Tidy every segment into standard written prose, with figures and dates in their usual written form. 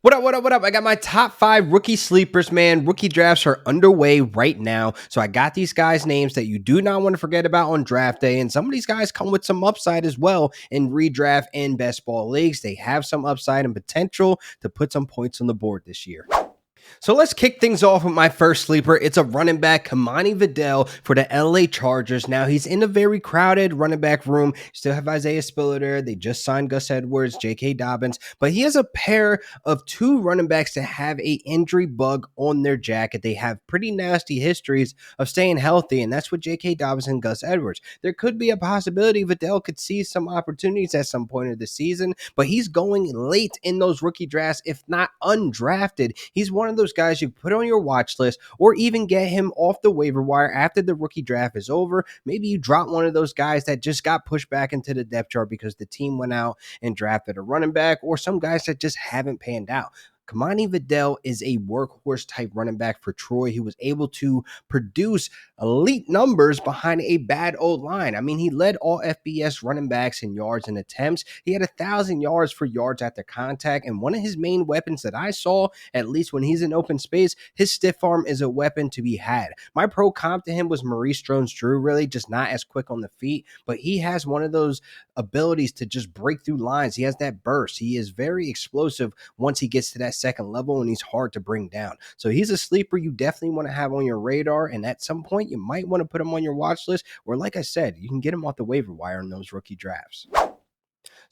What up, what up, what up? I got my top 5 rookie sleepers, man. Rookie drafts are underway right now. So I got these guys' names that you do not want to forget about on draft day. And some of these guys come with some upside as well in redraft and best ball leagues. They have some upside and potential to put some points on the board this year. So let's kick things off with my first sleeper. It's a running back, Kammen Videll for the LA Chargers. Now, he's in a very crowded running back room. Still have Isaiah Spiller there. They just signed Gus Edwards, J.K. Dobbins. But he has a pair of 2 running backs that have a injury bug on their jacket. They have pretty nasty histories of staying healthy, and that's with J.K. Dobbins and Gus Edwards. There could be a possibility Videll could see some opportunities at some point of the season, but he's going late in those rookie drafts, if not undrafted. He's one of those guys you put on your watch list or even get him off the waiver wire after the rookie draft is over. Maybe you drop one of those guys that just got pushed back into the depth chart because the team went out and drafted a running back, or some guys that just haven't panned out. Kammen Videll is a workhorse type running back for Troy. He was able to produce elite numbers behind a bad old line. I mean, he led all FBS running backs in yards and attempts. He had 1,000 yards for yards after contact. And one of his main weapons that I saw, at least when he's in open space, his stiff arm is a weapon to be had. My pro comp to him was Maurice Jones-Drew, really just not as quick on the feet, but he has one of those abilities to just break through lines. He has that burst. He is very explosive once he gets to that second level, and he's hard to bring down. So he's a sleeper you definitely want to have on your radar, and at some point you might want to put him on your watch list, or like I said, you can get him off the waiver wire in those rookie drafts.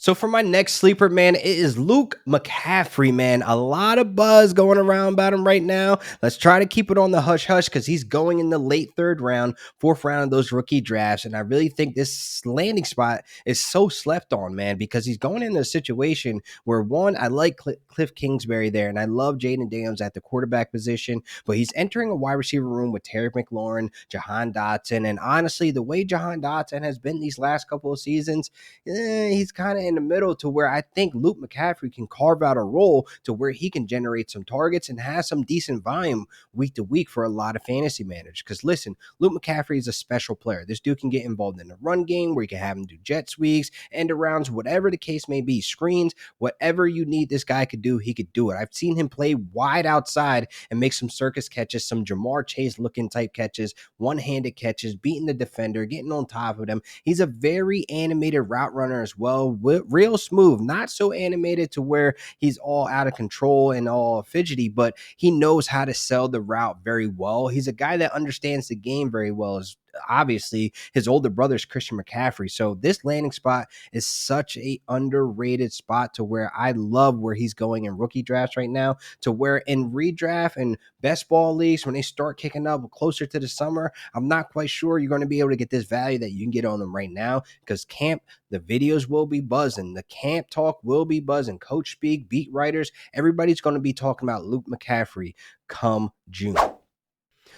So for my next sleeper, man, it is Luke McCaffrey, man. A lot of buzz going around about him right now. Let's try to keep it on the hush-hush because he's going in the late 3rd round, 4th round of those rookie drafts. And I really think this landing spot is so slept on, man, because he's going into a situation where, one, I like Cliff Kingsbury there, and I love Jaden Daniels at the quarterback position, but he's entering a wide receiver room with Terry McLaurin, Jahan Dotson, and honestly, the way Jahan Dotson has been these last couple of seasons, he's kind of in the middle to where I think Luke McCaffrey can carve out a role to where he can generate some targets and have some decent volume week to week for a lot of fantasy managers. Because listen, Luke McCaffrey is a special player. This dude can get involved in the run game where you can have him do jet sweeps, end arounds, whatever the case may be, screens, whatever you need this guy could do, he could do it. I've seen him play wide outside and make some circus catches, some Jamar Chase looking type catches, one-handed catches, beating the defender, getting on top of them. He's a very animated route runner as well, real smooth, not so animated to where he's all out of control and all fidgety, but he knows how to sell the route very well. He's a guy that understands the game very well. As obviously his older brother's Christian McCaffrey. So this landing spot is such a underrated spot to where I love where he's going in rookie drafts right now, to where in redraft and best ball leagues, when they start kicking up closer to the summer, I'm not quite sure you're going to be able to get this value that you can get on them right now, because camp, the videos will be buzzing. The camp talk will be buzzing. Coach speak, beat writers, everybody's going to be talking about Luke McCaffrey come June.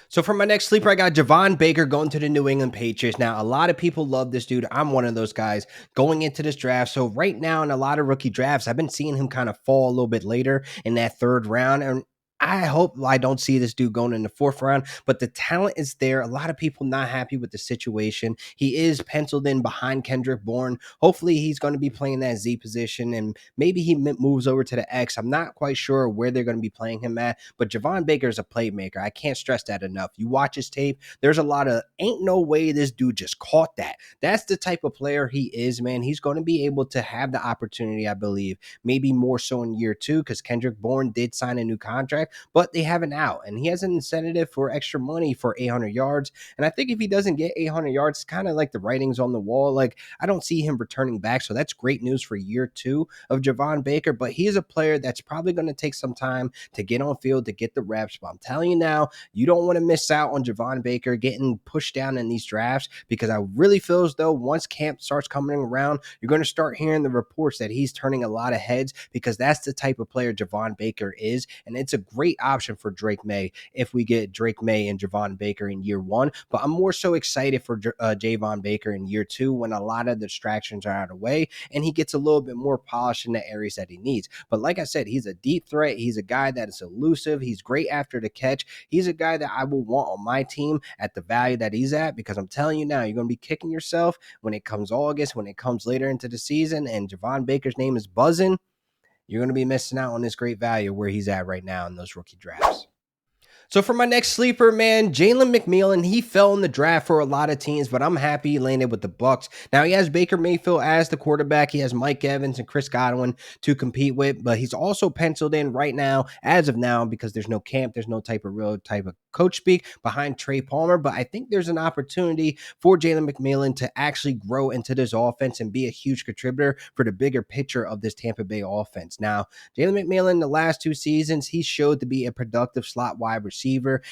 So for my next sleeper, I got Javon Baker going to the New England Patriots. Now, a lot of people love this dude. I'm one of those guys going into this draft. So right now in a lot of rookie drafts, I've been seeing him kind of fall a little bit later in that 3rd round. And I hope I don't see this dude going in the 4th round, but the talent is there. A lot of people not happy with the situation. He is penciled in behind Kendrick Bourne. Hopefully he's going to be playing that Z position, and maybe he moves over to the X. I'm not quite sure where they're going to be playing him at, but Javon Baker is a playmaker. I can't stress that enough. You watch his tape, there's a lot of ain't no way this dude just caught that. That's the type of player he is, man. He's going to be able to have the opportunity, I believe, maybe more so in year 2, because Kendrick Bourne did sign a new contract, but they have an out, and he has an incentive for extra money for 800 yards. And I think if he doesn't get 800 yards, it's kind of like the writings on the wall. Like, I don't see him returning back. So that's great news for year 2 of Javon Baker, but he is a player that's probably going to take some time to get on field, to get the reps. But I'm telling you now, you don't want to miss out on Javon Baker getting pushed down in these drafts, because I really feel as though once camp starts coming around, you're going to start hearing the reports that he's turning a lot of heads, because that's the type of player Javon Baker is. And it's a great option for Drake May if we get Drake May and Javon Baker in year 1. But I'm more so excited for Javon Baker in year 2, when a lot of the distractions are out of the way and he gets a little bit more polished in the areas that he needs. But like I said, he's a deep threat. He's a guy that is elusive. He's great after the catch. He's a guy that I will want on my team at the value that he's at, because I'm telling you now, you're going to be kicking yourself when it comes August, when it comes later into the season, and Javon Baker's name is buzzing. you're going to be missing out on this great value where he's at right now in those rookie drafts. So for my next sleeper, man, Jaylen McMillan, he fell in the draft for a lot of teams, but I'm happy he landed with the Bucks. Now he has Baker Mayfield as the quarterback. He has Mike Evans and Chris Godwin to compete with, but he's also penciled in right now, as of now, because there's no camp, there's no real type of coach speak behind Trey Palmer. But I think there's an opportunity for Jaylen McMillan to actually grow into this offense and be a huge contributor for the bigger picture of this Tampa Bay offense. Now, Jaylen McMillan, the last 2 seasons, he showed to be a productive slot wide receiver.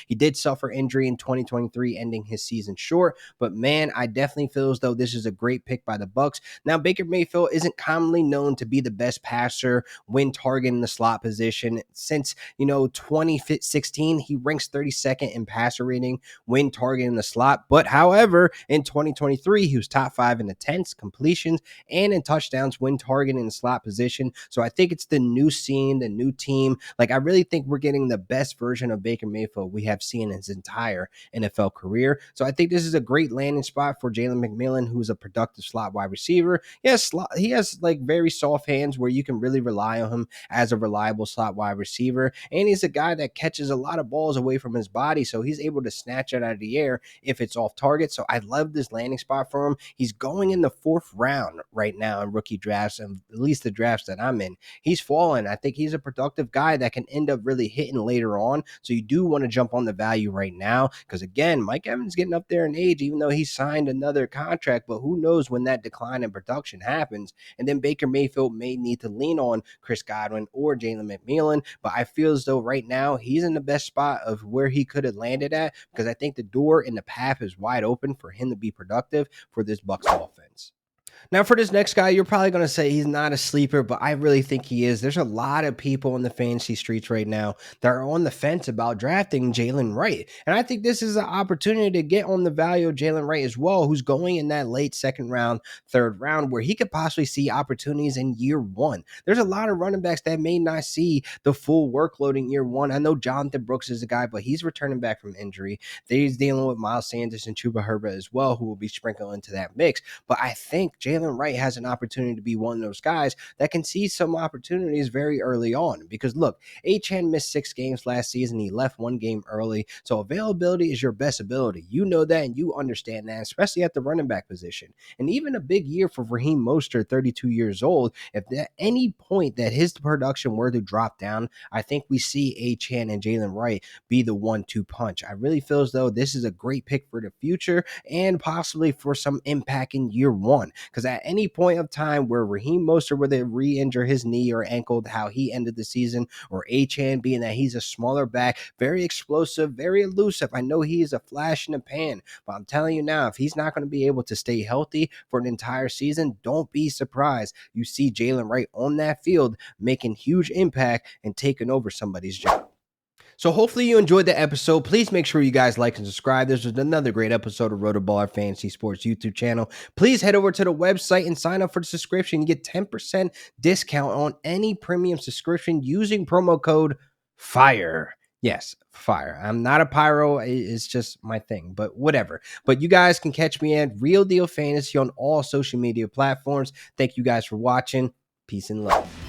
He did suffer injury in 2023, ending his season short. But man, I definitely feel as though this is a great pick by the Bucks. Now, Baker Mayfield isn't commonly known to be the best passer when targeting the slot position. Since 2016, he ranks 32nd in passer rating when targeting the slot. But however, in 2023, he was top 5 in attempts, completions, and in touchdowns when targeting the slot position. So I think it's the new scene, the new team. Like, I really think we're getting the best version of Baker Mayfield we have seen in his entire NFL career. So I think this is a great landing spot for Jaylen McMillan, who's a productive slot wide receiver. Yes, he has like very soft hands where you can really rely on him as a reliable slot wide receiver. And he's a guy that catches a lot of balls away from his body, so he's able to snatch it out of the air if it's off target. So I love this landing spot for him. He's going in the 4th round right now in rookie drafts, and at least the drafts that I'm in. He's fallen. I think he's a productive guy that can end up really hitting later on. So you do want to jump on the value right now, because again, Mike Evans getting up there in age, even though he signed another contract, but who knows when that decline in production happens. And then Baker Mayfield may need to lean on Chris Godwin or Jaylen McMillan. But I feel as though right now he's in the best spot of where he could have landed at, because I think the door and the path is wide open for him to be productive for this Bucs offense. Now, for this next guy, you're probably going to say he's not a sleeper, but I really think he is. There's a lot of people in the fantasy streets right now that are on the fence about drafting Jaylen Wright. And I think this is an opportunity to get on the value of Jaylen Wright as well, who's going in that late 2nd round, 3rd round, where he could possibly see opportunities in year 1. There's a lot of running backs that may not see the full workload in year 1. I know Jonathan Brooks is a guy, but he's returning back from injury. He's dealing with Miles Sanders and Chuba Herbert as well, who will be sprinkled into that mix. But I think Jaylen Wright has an opportunity to be one of those guys that can see some opportunities very early on. Because look, Achane missed 6 games last season. He left 1 game early. So availability is your best ability. You know that and you understand that, especially at the running back position. And even a big year for Raheem Mostert, 32 years old. If at any point that his production were to drop down, I think we see Achane and Jaylen Wright be the 1-2 punch. I really feel as though this is a great pick for the future and possibly for some impact in year 1. Because at any point of time where Raheem Mostert were to re-injure his knee or ankle, how he ended the season, or Achane being that he's a smaller back, very explosive, very elusive. I know he is a flash in the pan, but I'm telling you now, if he's not going to be able to stay healthy for an entire season, don't be surprised you see Jaylen Wright on that field making huge impact and taking over somebody's job. So hopefully you enjoyed the episode. Please make sure you guys like and subscribe. This was another great episode of RotoBaller Fantasy Sports YouTube channel. Please head over to the website and sign up for the subscription. You get 10% discount on any premium subscription using promo code FIRE. Yes, fire. I'm not a pyro. It's just my thing, but whatever. But you guys can catch me at Real Deal Fantasy on all social media platforms. Thank you guys for watching. Peace and love.